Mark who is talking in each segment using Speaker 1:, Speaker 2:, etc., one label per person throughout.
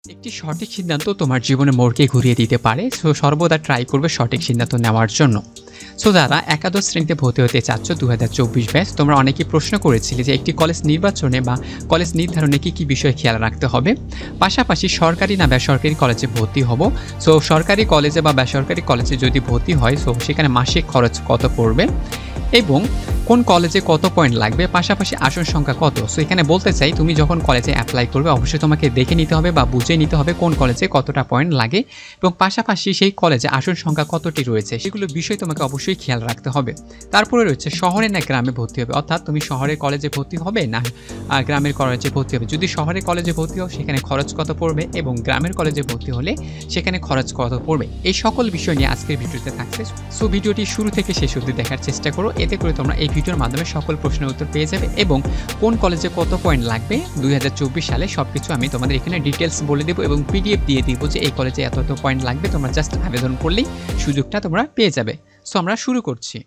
Speaker 1: একটি সঠিক সিদ্ধান্ত তোমার জীবনের মোড়কে ঘুরিয়ে দিতে পারে। সো সর্বদা ট্রাই করবে সঠিক সিদ্ধান্ত নেওয়ার জন্য। সো যারা একাদশ শ্রেণীতে ভর্তি হতে চাচ্ছ ২০২৪ ব্যাচ, তোমরা অনেকেই প্রশ্ন করেছিলে যে একটি কলেজ নির্বাচনে বা কলেজ নির্ধারণে কী বিষয়ে খেয়াল রাখতে হবে। পাশাপাশি সরকারি না বেসরকারি কলেজে ভর্তি হব। সো সরকারি কলেজে বা বেসরকারি কলেজে যদি ভর্তি হয়, সো সেখানে মাসিক খরচ কত পড়বে এবং কোন কলেজে কত পয়েন্ট লাগবে, পাশাপাশি আসন সংখ্যা কত। সো এখানে বলতে চাই, তুমি যখন কলেজে অ্যাপ্লাই করবে অবশ্যই তোমাকে দেখে নিতে হবে বা বুঝে নিতে হবে কোন কলেজে কতটা পয়েন্ট লাগে এবং পাশাপাশি সেই কলেজে আসন সংখ্যা কতটি রয়েছে সেগুলো বিষয় তোমাকে অবশ্যই খেয়াল রাখতে হবে। তারপরে রয়েছে শহরে না গ্রামে ভর্তি হবে, অর্থাৎ তুমি শহরের কলেজে ভর্তি হবে না গ্রামের কলেজে ভর্তি হবে। যদি শহরের কলেজে ভর্তি হও সেখানে খরচ কত পড়বে এবং গ্রামের কলেজে ভর্তি হলে সেখানে খরচ কত পড়বে, এই সকল বিষয় নিয়ে আজকের ভিডিওতে থাকছে। সো ভিডিওটি শুরু থেকে শেষ অবধি দেখার চেষ্টা করো, এতে করে তোমরা এই ভিডিওর মাধ্যমে সকল প্রশ্নের উত্তর পেয়ে যাবে এবং কোন কলেজে কত পয়েন্ট লাগবে ২০২৪ সালে সবকিছু আমি তোমাদের এখানে ডিটেলস বলে দেবো এবং পিডিএফ দিয়ে দিব যে এই কলেজে এত পয়েন্ট লাগবে, তোমরা জাস্ট আবেদন করলেই সুযোগটা তোমরা পেয়ে যাবে। সো আমরা শুরু করছি।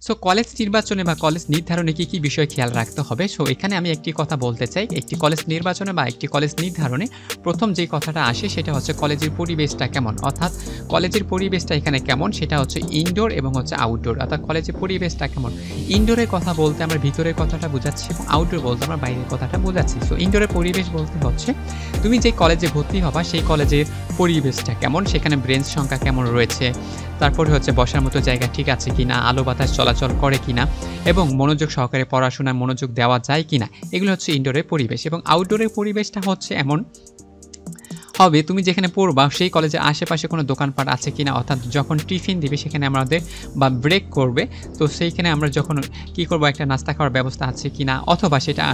Speaker 1: সো কলেজ নির্বাচনে বা কলেজ নির্ধারণে কী বিষয় খেয়াল রাখতে হবে। সো এখানে আমি একটি কথা বলতে চাই, একটি কলেজ নির্বাচনে বা একটি কলেজ নির্ধারণে প্রথম যে কথাটা আসে সেটা হচ্ছে কলেজের পরিবেশটা কেমন, অর্থাৎ কলেজের পরিবেশটা এখানে কেমন সেটা হচ্ছে ইনডোর এবং হচ্ছে আউটডোর। অর্থাৎ কলেজের পরিবেশটা কেমন, ইনডোরের কথা বলতে আমরা ভিতরের কথাটা বোঝাচ্ছি এবং আউটডোর বলতে আমরা বাইরের কথাটা বোঝাচ্ছি। সো ইনডোরের পরিবেশ বলতে হচ্ছে তুমি যে কলেজে ভর্তি হবা সেই কলেজের পরিবেশটা কেমন, সেখানে বেঞ্চ সংখ্যা কেমন রয়েছে, তারপরে হচ্ছে বসার মতো জায়গা ঠিক আছে কিনা, আলো বাতাস চলাচল করে কিনা এবং মনোযোগ সহকারে পড়াশোনায় মনোযোগ দেওয়া যায় কিনা, এগুলো হচ্ছে ইনডোরের পরিবেশ। এবং আউটডোরের পরিবেশটা হচ্ছে এমন হবে তুমি যেখানে পড়বা সেই কলেজের আশেপাশে কোনো দোকানপাট আছে কিনা, অর্থাৎ যখন টিফিন দিবে সেখানে আমাদের বা ব্রেক করবে তো সেইখানে আমরা যখন কি করব একটা নাস্তা খাওয়ার ব্যবস্থা আছে কিনা, অথবা সেটা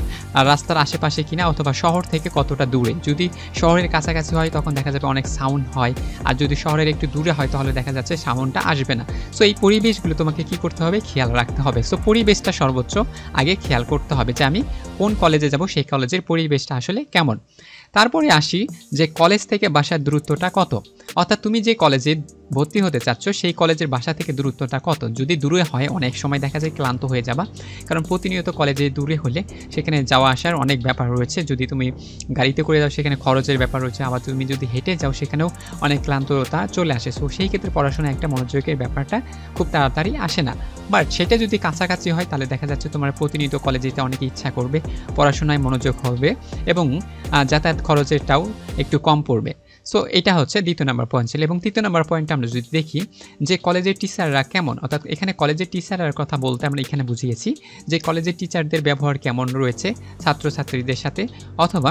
Speaker 1: রাস্তার আশেপাশে কিনা, অথবা শহর থেকে কতটা দূরে। যদি শহরের কাছাকাছি হয় তখন দেখা যাবে অনেক সাউন্ড হয়, আর যদি শহরের একটু দূরে হয় তাহলে দেখা যাচ্ছে সাউন্ডটা আসবে না। সো এই পরিবেশগুলো তোমাকে কি করতে হবে, খেয়াল রাখতে হবে। সো পরিবেশটা সর্বোচ্চ আগে খেয়াল করতে হবে যে আমি কোন কলেজে যাব সেই কলেজের পরিবেশটা আসলে কেমন। তারপরে আসি যে কলেজ থেকে বাসার দূরত্বটা কত, অর্থাৎ তুমি যে কলেজে ভর্তি হতে চাচ্ছ সেই কলেজের বাসা থেকে দূরত্বটা কত। যদি দূরে হয় অনেক সময় দেখা যায় ক্লান্ত হয়ে যাবা, কারণ প্রতিনিয়ত কলেজে দূরে হলে সেখানে যাওয়া আসার অনেক ব্যাপার রয়েছে। যদি তুমি গাড়িতে করে যাও সেখানে খরচের ব্যাপার রয়েছে, আবার তুমি যদি হেঁটে যাও সেখানেও অনেক ক্লান্ততা চলে আসে। সো সেই ক্ষেত্রে পড়াশোনা একটা মনোযোগের ব্যাপারটা খুব তাড়াতাড়ি আসে না। বাট সেটা যদি কাছাকাছি হয় তাহলে দেখা যাচ্ছে তোমার প্রতিনিয়ত কলেজে যেতে অনেক ইচ্ছা করবে, পড়াশোনায় মনোযোগ হবে এবং যাতায়াত খরচেরটাও একটু কম পড়বে। সো এটা হচ্ছে দ্বিতীয় নম্বর পয়েন্ট ছিল। এবং তৃতীয় নম্বর পয়েন্টটা আমরা যদি দেখি যে কলেজের টিচাররা কেমন, অর্থাৎ এখানে কলেজের টিচাররার কথা বলতে আমরা এখানে বুঝিয়েছি যে কলেজের টিচারদের ব্যবহার কেমন রয়েছে ছাত্রছাত্রীদের সাথে, অথবা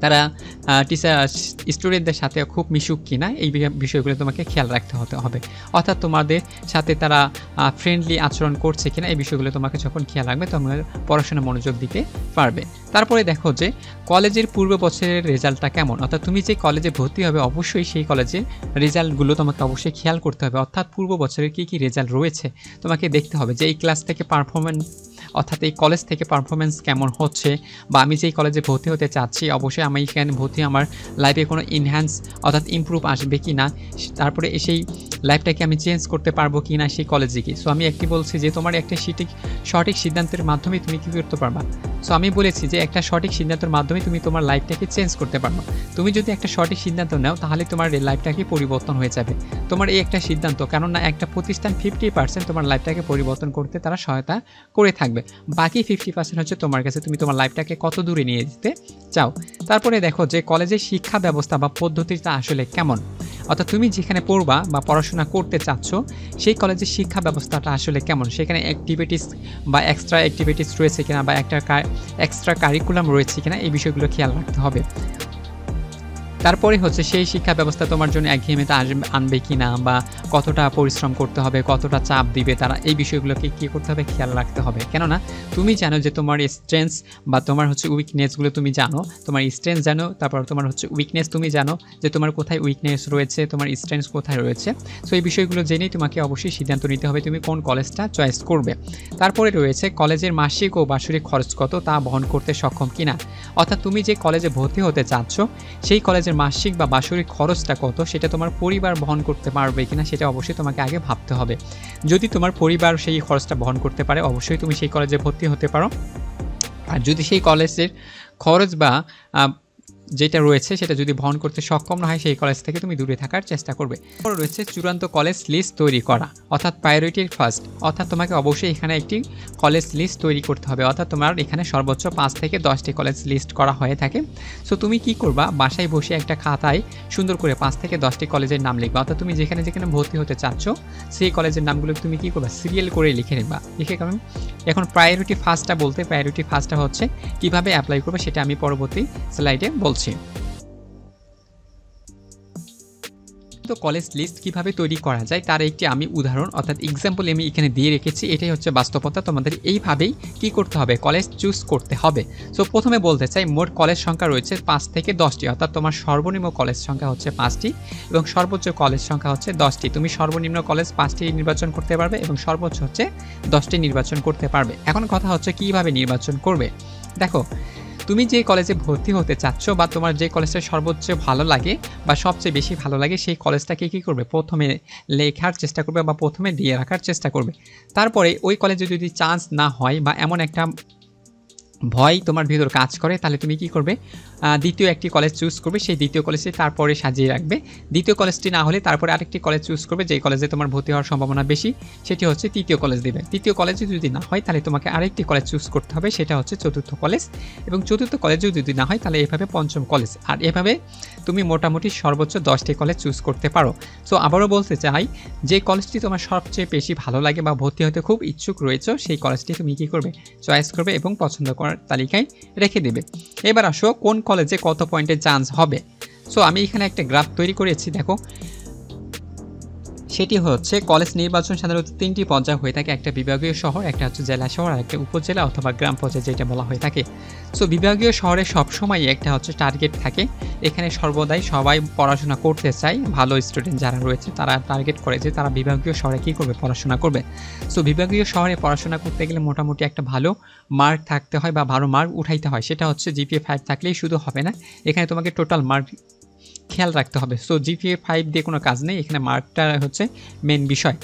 Speaker 1: তারা টিচার স্টুডেন্টদের সাথে খুব মিশুক কিনা, এই বিষয়গুলো তোমাকে খেয়াল রাখতে হবে। অর্থাৎ তোমাদের সাথে তারা ফ্রেন্ডলি আচরণ করছে কিনা, এই বিষয়গুলো তোমাকে যখন খেয়াল রাখবে তোমার পড়াশোনা মনোযোগ দিতে পারবে। তারপরে দেখো যে কলেজের পূর্ব বছরের রেজাল্টটা কেমন, অর্থাৎ তুমি যে কলেজে ভর্তি হবে অবশ্যই সেই কলেজের রেজাল্টগুলো তোমাকে অবশ্যই খেয়াল করতে হবে। অর্থাৎ পূর্ব বছরের কী রেজাল্ট রয়েছে তোমাকে দেখতে হবে যে এই ক্লাস থেকে পারফরমেন্স, অর্থাৎ এই কলেজ থেকে পারফরমেন্স কেমন হচ্ছে, বা আমি যেই কলেজে ভর্তি হতে চাচ্ছি অবশ্যই আমি এখানে ভর্তি আমার লাইফে কোনো ইনহ্যান্স অর্থাৎ ইমপ্রুভ আসবে কি না, তারপরে সেই লাইফটাকে আমি চেঞ্জ করতে পারবো কি না সেই কলেজে গিয়ে। সো আমি একটি বলছি যে তোমার একটা সঠিক সিদ্ধান্তের মাধ্যমে তুমি কী করতে পারবা। সো আমি বলেছি যে একটা সঠিক সিদ্ধান্তের মাধ্যমে তুমি তোমার লাইফটাকে চেঞ্জ করতে পারবা। তুমি যদি একটা সঠিক সিদ্ধান্ত নাও তাহলে তোমার এই লাইফটাকে পরিবর্তন হয়ে যাবে। তোমার এই একটা সিদ্ধান্ত, কেননা একটা প্রতিষ্ঠান 50% তোমার লাইফটাকে পরিবর্তন করতে তারা সহায়তা করে থাকবে, বাকি 50% হচ্ছে তোমার কাছে, তুমি তোমার লাইফটাকে কত দূরে নিয়ে যেতে চাও। তারপরে দেখো যে কলেজের শিক্ষা ব্যবস্থা বা পদ্ধতিটা আসলে কেমন, অর্থাৎ তুমি যেখানে পড়বা বা পড়াশোনা করতে চাচ্ছ সেই কলেজের শিক্ষা ব্যবস্থাটা আসলে কেমন, সেখানে অ্যাক্টিভিটিস বা এক্সট্রা অ্যাক্টিভিটিস রয়েছে কিনা বা একটা এক্সট্রা কারিকুলাম রয়েছে কিনা, এই বিষয়গুলো খেয়াল রাখতে হবে। তারপরে হচ্ছে সেই শিক্ষা ব্যবস্থা তোমার জন্য একঘেয়েমিতে আনবে কি না, বা কতটা পরিশ্রম করতে হবে, কতটা চাপ দিবে তারা, এই বিষয়গুলোকে কী করতে হবে, খেয়াল রাখতে হবে। কেননা তুমি জানো যে তোমার স্ট্রেংথস বা তোমার হচ্ছে উইকনেসগুলো তুমি জানো, তোমার স্ট্রেংথ জানো, তারপর তোমার হচ্ছে উইকনেস তুমি জানো যে তোমার কোথায় উইকনেস রয়েছে, তোমার স্ট্রেংথস কোথায় রয়েছে। সো এই বিষয়গুলো জেনেই তোমাকে অবশ্যই সিদ্ধান্ত নিতে হবে তুমি কোন কলেজটা চয়েস করবে। তারপরে রয়েছে কলেজের মাসিক ও বার্ষিক খরচ কত তা বহন করতে সক্ষম কিনা, অর্থাৎ তুমি যে কলেজে ভর্তি হতে চাচ্ছ সেই কলেজে কলেজের মাসিক বা বাৎসরিক খরচটা কত সেটা তোমার পরিবার বহন করতে পারবে কিনা সেটা অবশ্যই তোমাকে আগে ভাবতে হবে। যদি তোমার পরিবার সেই খরচটা বহন করতে পারে অবশ্যই তুমি সেই কলেজে ভর্তি হতে পারো। আর যদি সেই কলেজের খরচ বা যেটা রয়েছে সেটা যদি বহন করতে সক্ষম না হয় সেই কলেজ থেকে তুমি দূরে থাকার চেষ্টা করবে। তারপর রয়েছে চূড়ান্ত কলেজ লিস্ট তৈরি করা, অর্থাৎ প্রায়োরিটি ফার্স্ট, অর্থাৎ তোমাকে অবশ্যই এখানে একটি কলেজ লিস্ট তৈরি করতে হবে। অর্থাৎ তোমার এখানে সর্বোচ্চ 5 থেকে 10টি কলেজ লিস্ট করা হয়ে থাকে। সো তুমি কি করবা, বাসায় বসে একটা খাতায় সুন্দর করে 5 থেকে 10টি কলেজের নাম লিখবা। অর্থাৎ তুমি যেখানে যেখানে ভর্তি হতে চাচ্ছ সেই কলেজের নামগুলো তুমি কি করবা, সিরিয়াল করে লিখে নেবা। লিখে কারণ এখন প্রায়োরিটি ফার্স্টটা বলতে, প্রায়োরিটি ফার্স্টটা হচ্ছে কিভাবে অ্যাপ্লাই করবে সেটা আমি পরবর্তী স্লাইডে বলছি। তো কলেজ লিস্ট কিভাবে তৈরি করা যায় তার একটি আমি উদাহরণ অর্থাৎ এক্সাম্পল আমি এখানে দিয়ে রেখেছি। এটাই হচ্ছে বাস্তবতা। তোমাদের এইভাবেই কি করতে হবে, কলেজ চুজ করতে হবে। সো প্রথমে বলতে চাই মোট কলেজ সংখ্যা রয়েছে 5 থেকে 10টি, অর্থাৎ তোমার সর্বনিম্ন কলেজ সংখ্যা হচ্ছে 5টি এবং সর্বোচ্চ কলেজ সংখ্যা হচ্ছে 10টি। তুমি সর্বনিম্ন কলেজ 5টি নির্বাচন করতে পারবে এবং সর্বোচ্চ হচ্ছে 10টি নির্বাচন করতে পারবে। এখন কথা হচ্ছে কিভাবে নির্বাচন করবে। দেখো, তুমি যে কলেজে ভর্তি হতে চাচ্ছ বা তোমার যে কলেজটা সর্বোচ্চ ভালো লাগে বা সবচেয়ে বেশি ভালো লাগে সেই কলেজটাকে কী করবে, প্রথমে লেখার চেষ্টা করবে বা প্রথমে দিয়ে রাখার চেষ্টা করবে। তারপরে ওই কলেজে যদি চান্স না হয় বা এমন একটা ভয় তোমার ভিতর কাজ করে তাহলে তুমি কি করবে, দ্বিতীয় একটি কলেজ চুজ করবে। সেই দ্বিতীয় কলেজটি তারপরে সাজিয়ে রাখবে। দ্বিতীয় কলেজটি না হলে তারপরে আরেকটি কলেজ চুজ করবে যেই কলেজে তোমার ভর্তি হওয়ার সম্ভাবনা বেশি, সেটি হচ্ছে তৃতীয় কলেজ দেবে। তৃতীয় কলেজে যদি না হয় তাহলে তোমাকে আরেকটি কলেজ চুজ করতে হবে, সেটা হচ্ছে চতুর্থ কলেজ। এবং চতুর্থ কলেজেও যদি না হয় তাহলে এভাবে পঞ্চম কলেজ। আর এভাবে তুমি মোটামুটি সর্বোচ্চ 10টি কলেজ চুজ করতে পারো। সো আবারও বলতে চাই, যে কলেজটি তোমার সবচেয়ে বেশি ভালো লাগে বা ভর্তি হতে খুব ইচ্ছুক রয়েছে সেই কলেজটি তুমি কী করবে, চয়েস করবে এবং পছন্দ করার তালিকায় রেখে দেবে। এবার আসো কোন কলেজে কত পয়েন্টের চান্স হবে। সো আমি এখানে একটা গ্রাফ তৈরি করেছি, দেখো সেটি হচ্ছে কলেজ নির্বাচন সাধারণত 3টি পর্যায়ে হয়ে থাকে। একটা বিভাগীয় শহর, একটা হচ্ছে জেলা শহর, আর একটা উপজেলা অথবা গ্রাম পর্যায়ে যেটা বলা হয়ে থাকে। সো বিভাগীয় শহরে সবসময় একটা হচ্ছে টার্গেট থাকে। এখানে সর্বদাই সবাই পড়াশোনা করতে চায়, ভালো স্টুডেন্ট যারা রয়েছে তারা টার্গেট করে যে তারা বিভাগীয় শহরে কী করবে, পড়াশোনা করবে। সো বিভাগীয় শহরে পড়াশোনা করতে গেলে মোটামুটি একটা ভালো মার্ক থাকতে হয় বা ভালো মার্ক উঠাইতে হয়। সেটা হচ্ছে জিপিএ 5 থাকলেই শুধু হবে না, এখানে তোমাকে টোটাল মার্ক খেয়াল রাখতে হবে। সো জিপিএ 5 দিয়ে কোনো কাজ নেই, এখানে মার্কটা হচ্ছে মেন বিষয়।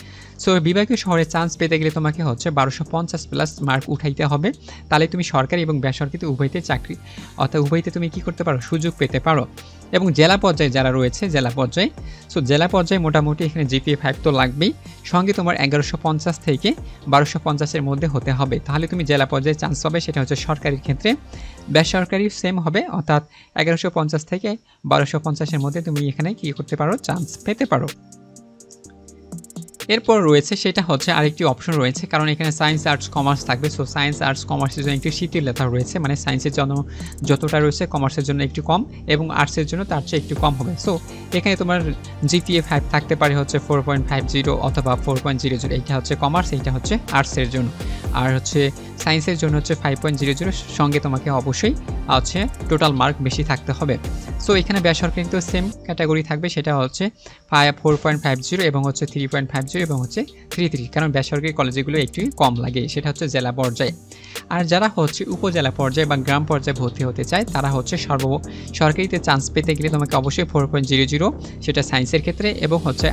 Speaker 1: সো বিভাগীয় শহরে চান্স পেতে গেলে তোমাকে হচ্ছে 1250 প্লাস মার্ক উঠাইতে হবে, তাহলে তুমি সরকারি এবং বেসরকারিতে উভয়তে চাকরি অর্থাৎ উভয়তে তুমি কী করতে পারো, সুযোগ পেতে পারো। এবং জেলা পর্যায়ে যারা রয়েছে, জেলা পর্যায়ে, সো জেলা পর্যায়ে মোটামুটি এখানে জিপিএ 5 তো লাগবেই, সঙ্গে তোমার 1150 থেকে 1250-এর মধ্যে হতে হবে, তাহলে তুমি জেলা পর্যায়ে চান্স পাবে। সেটা হচ্ছে সরকারির ক্ষেত্রে। বেসরকারি সেম হবে, অর্থাৎ 1150 থেকে 1250-এর মধ্যে তুমি এখানে কী করতে পারো, চান্স পেতে পারো। এরপর রয়েছে সেটা হচ্ছে আরেকটি অপশন রয়েছে, কারণ এখানে সায়েন্স আর্টস কমার্স থাকবে। সো সায়েন্স আর্টস কমার্সের জন্য একটু শিথিলতা রয়েছে, মানে সায়েন্সের জন্য যতটা রয়েছে কমার্সের জন্য একটু কম এবং আর্টসের জন্য তার চেয়ে একটু কম হবে। সো এখানে তোমার জিপিএ 5 থাকতে পারে হচ্ছে 4.50 অথবা 4.00, এইটা হচ্ছে কমার্স, এইটা হচ্ছে আর্টসের জন্য। আর হচ্ছে সায়েন্সের জন্য হচ্ছে 5.00, সঙ্গে তোমাকে অবশ্যই হচ্ছে টোটাল মার্ক বেশি থাকতে হবে। সো এখানে বেসরকারি তো সেম ক্যাটাগরি থাকবে, সেটা হচ্ছে 4.50 এবং হচ্ছে 3.50 এবং হচ্ছে 3.3, কারণ বেসরকারি কলেজগুলো একটু কম লাগে, সেটা হচ্ছে জেলা পর্যায়ে। আর যারা হচ্ছে উপজেলা পর্যায়ে বা গ্রাম পর্যায়ে ভর্তি হতে চায় তারা হচ্ছে সরকারিতে চান্স পেতে গেলে তোমাকে অবশ্যই 4.00, সেটা সায়েন্সের ক্ষেত্রে, এবং হচ্ছে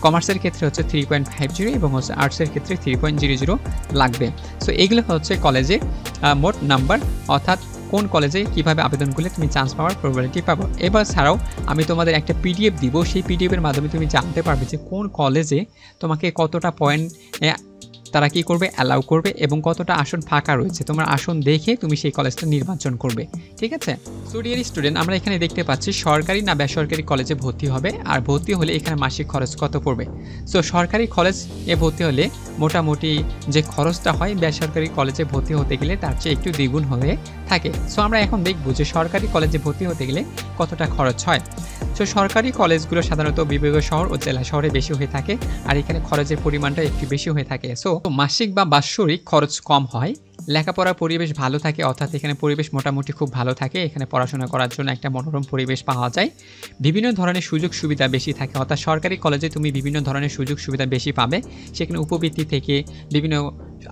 Speaker 1: কমার্সের ক্ষেত্রে হচ্ছে 3.50 এবং হচ্ছে আর্টসের ক্ষেত্রে 3.00 লাগবে। সো এগুলো হচ্ছে কলেজে মোট নাম্বার, অর্থাৎ কোন কলেজে কীভাবে আবেদন করলে তুমি চান্স পাওয়ার প্রবাবিলিটি পাবো। এবার ছাড়াও আমি তোমাদের একটা পিডিএফ দিব, সেই পিডিএফের মাধ্যমে তুমি জানতে পারবে যে কোন কলেজে তোমাকে কতটা পয়েন্ট তারা কী করবে, অ্যালাউ করবে এবং কতটা আসন ফাঁকা রয়েছে। তোমার আসন দেখে তুমি সেই কলেজটা নির্বাচন করবে, ঠিক আছে। সো ডিয়ার স্টুডেন্ট, আমরা এখানে দেখতে পাচ্ছি সরকারি না বেসরকারি কলেজে ভর্তি হবে, আর ভর্তি হলে এখানে মাসিক খরচ কত পড়বে। সো সরকারি কলেজে ভর্তি হলে মোটামুটি যে খরচটা হয় বেসরকারি কলেজে ভর্তি হতে গেলে তার চেয়ে একটু দ্বিগুণ হয়ে থাকে। সো আমরা এখন দেখব যে সরকারি কলেজে ভর্তি হতে গেলে কতটা খরচ হয়। সো সরকারি কলেজগুলো সাধারণত বিভাগীয় শহর ও জেলা শহরে বেশি হয়ে থাকে, আর এখানে খরচের পরিমাণটা একটু বেশি হয়ে থাকে। সো মাসিক বা বাৎসরিক খরচ কম হয়, লেখাপড়ার পরিবেশ ভালো থাকে, অর্থাৎ এখানে পরিবেশ মোটামুটি খুব ভালো থাকে, এখানে পড়াশোনা করার জন্য একটা মনোরম পরিবেশ পাওয়া যায়, বিভিন্ন ধরনের সুযোগ সুবিধা বেশি থাকে, অর্থাৎ সরকারি কলেজে তুমি বিভিন্ন ধরনের সুযোগ সুবিধা বেশি পাবে। সেখানে উপবৃত্তি থেকে বিভিন্ন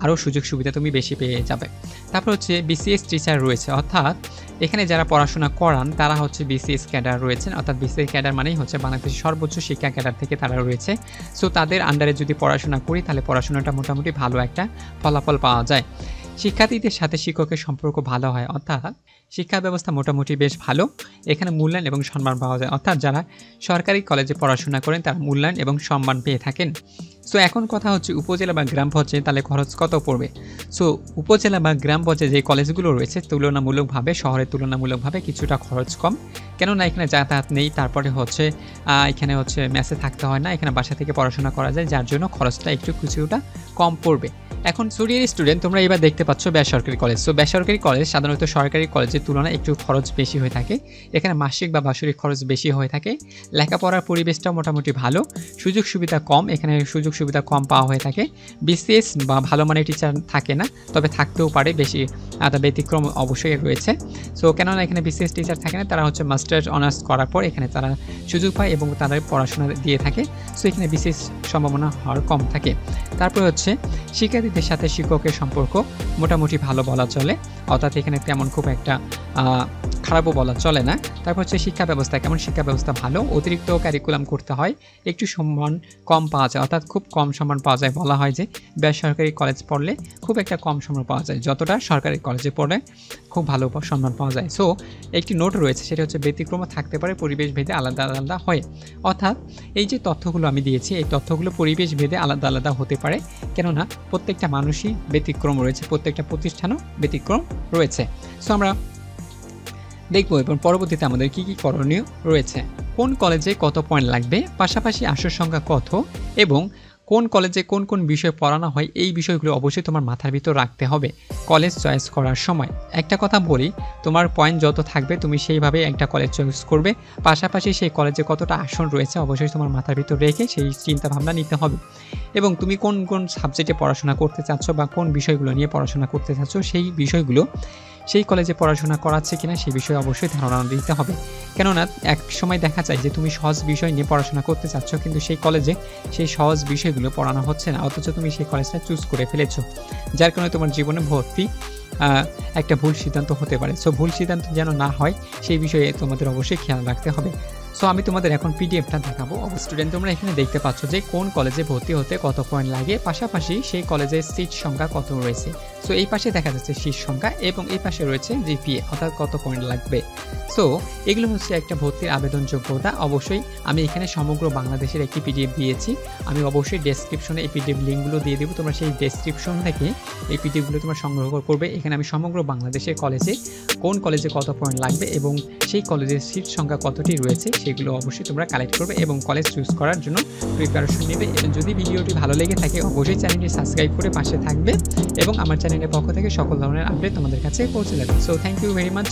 Speaker 1: আরও সুযোগ সুবিধা তুমি বেশি পেয়ে যাবে। তারপর হচ্ছে বিসিএস টিচার রয়েছে, অর্থাৎ এখানে যারা পড়াশোনা করান তারা হচ্ছে বিসিএস ক্যাডার রয়েছেন, অর্থাৎ বিসিএস ক্যাডার মানেই হচ্ছে বাংলাদেশের সর্বোচ্চ শিক্ষা ক্যাডার থেকে তারা রয়েছে। সো তাদের আন্ডারে যদি পড়াশোনা করি তাহলে পড়াশোনাটা মোটামুটি ভালো একটা ফলাফল পাওয়া যায়। শিক্ষার্থীদের সাথে শিক্ষকের সম্পর্ক ভালো হয়, অর্থাৎ শিক্ষা ব্যবস্থা মোটামুটি বেশ ভালো। এখানে মূল্যায়ন এবং সম্মান পাওয়া যায়, অর্থাৎ যারা সরকারি কলেজে পড়াশোনা করেন তারা মূল্যায়ন এবং সম্মান পেয়ে থাকেন। সো এখন কথা হচ্ছে উপজেলা বা গ্রাম পর্যায়ে তাহলে খরচ কত পড়বে। সো উপজেলা বা গ্রাম পর্যায়ে যে কলেজগুলো রয়েছে তুলনামূলকভাবে শহরের তুলনামূলকভাবে কিছুটা খরচ কম, কেননা এখানে যাতায়াত নেই, তারপরে হচ্ছে এখানে হচ্ছে মেসে থাকতে হয় না, এখানে বাসা থেকে পড়াশোনা করা যায়, যার জন্য খরচটা একটু কিছুটা কম পড়বে। এখন স্টুডিয়ার স্টুডেন্ট তোমরা এবার দেখতে পাচ্ছ বেসরকারি কলেজ। সো বেসরকারি কলেজ সাধারণত সরকারি কলেজের তুলনায় একটু খরচ বেশি হয়ে থাকে, এখানে মাসিক বা বাৎসরিক খরচ বেশি হয়ে থাকে। লেখাপড়ার পরিবেশটাও মোটামুটি ভালো, সুযোগ সুবিধা কম, এখানে সুযোগ সুবিধা কম পাওয়া হয়ে থাকে। বিসিএস বা ভালো মানের টিচার থাকে না, তবে থাকতেও পারে, বেশি ব্যতিক্রম অবশ্যই রয়েছে। সো কেননা এখানে বিসিএস টিচার থাকে না, তারা হচ্ছে মাস্টার্স অনার্স করার পর এখানে তারা সুযোগ পায় এবং তারা পড়াশোনা দিয়ে থাকে। সো এখানে বিসিএস সম্ভাবনা হওয়ার কম থাকে। তারপর হচ্ছে শিক্ষার্থীদের সাথে শিক্ষকের সম্পর্ক মোটামুটি ভালো বলা চলে, অর্থাৎ এখানে তেমন খুব একটা খারাপও বলা চলে না। তারপর হচ্ছে শিক্ষা ব্যবস্থা কেমন, শিক্ষা ব্যবস্থা ভালো, অতিরিক্ত ক্যারিকুলাম করতে হয়, একটু সম্মান কম পাওয়া যায়, অর্থাৎ খুব কম সম্মান পাওয়া যায়। বলা হয় যে বেসরকারি কলেজ পড়লে খুব একটা কম সম্মান পাওয়া যায়, যতটা সরকারি কলেজে পড়লে খুব ভালো সম্মান পাওয়া যায়। সো একটি নোট রয়েছে, সেটা হচ্ছে ব্যতিক্রম থাকতে পারে, পরিবেশ ভেদে আলাদা আলাদা হয়। অর্থাৎ এই যে তথ্যগুলো আমি দিয়েছি এই তথ্যগুলো পরিবেশ ভেদে আলাদা আলাদা হতে পারে, কেননা প্রত্যেকটা মানুষই ব্যতিক্রম রয়েছে, প্রত্যেকটা প্রতিষ্ঠানও ব্যতিক্রম রয়েছে। সো আমরা দেখব এবং পরবর্তীতে আমাদের কি কি করণীয় রয়েছে। কোন কলেজে কত পয়েন্ট লাগবে, পাশাপাশি আসন সংখ্যা কত, এবং কোন কলেজে কোন কোন বিষয় পড়ানো হয়, এই বিষয়গুলো অবশ্যই তোমার মাথার ভিতর রাখতে হবে কলেজ চয়েস করার সময়। একটা কথা বলি, তোমার পয়েন্ট যত থাকবে তুমি সেইভাবে একটা কলেজ চয়েস করবে, পাশাপাশি সেই কলেজে কতটা আসন রয়েছে অবশ্যই তোমার মাথার ভিতর রেখে সেই চিন্তা ভাবনা নিতে হবে। এবং তুমি কোন কোন সাবজেক্টে পড়াশোনা করতে চাচ্ছ বা কোন বিষয়গুলো নিয়ে পড়াশোনা করতে চাচ্ছ, সেই বিষয়গুলো সেই কলেজে পড়াশোনা করাচ্ছে কিনা সেই বিষয়ে অবশ্যই ধারণা দিতে হবে। কেননা এক সময় দেখা যায় যে তুমি সহজ বিষয় নিয়ে পড়াশোনা করতে চাচ্ছ, কিন্তু সেই কলেজে সেই সহজ বিষয়গুলো পড়ানো হচ্ছে না, অথচ তুমি সেই কলেজটা চুজ করে ফেলেছো, যার কারণে তোমার জীবনে ভর্তি একটা ভুল সিদ্ধান্ত হতে পারে। সো ভুল সিদ্ধান্ত যেন না হয় সেই বিষয়ে তোমাদের অবশ্যই খেয়াল রাখতে হবে। সো আমি তোমাদের এখন পিডিএফটা দেখাবো। স্টুডেন্ট তোমরা এখানে দেখতে পাচ্ছ যে কোন কলেজে ভর্তি হতে কত পয়েন্ট লাগে, পাশাপাশি সেই কলেজের সিট সংখ্যা কত রয়েছে। সো এই পাশে দেখা যাচ্ছে সিট সংখ্যা এবং এই পাশে রয়েছে জিপিএ, অর্থাৎ কত পয়েন্ট লাগবে। সো এগুলো হচ্ছে একটা ভর্তির আবেদন যোগ্যতা। অবশ্যই আমি এখানে সমগ্র বাংলাদেশের একটি পিডিএফ দিয়েছি, আমি অবশ্যই ডেসক্রিপশনে এই পিডিএফ লিঙ্কগুলো দিয়ে দেবো, তোমরা সেই ডেসক্রিপশন থেকে এই পিডিএফগুলো তোমরা সংগ্রহ করবে। এখানে আমি সমগ্র বাংলাদেশের কলেজে কোন কলেজে কত পয়েন্ট লাগবে এবং সেই কলেজের সিট সংখ্যা কতটি রয়েছে সেগুলো অবশ্যই তোমরা কালেক্ট করবে এবং কলেজ চুজ করার জন্য প্রিপারেশন নেবে। এবং যদি ভিডিওটি ভালো লেগে থাকে অবশ্যই চ্যানেলটি সাবস্ক্রাইব করে পাশে থাকবে এবং আমার চ্যানেলের পক্ষ থেকে সকল ধরনের আপডেট তোমাদের কাছে পৌঁছে যাবে। So thank you very much.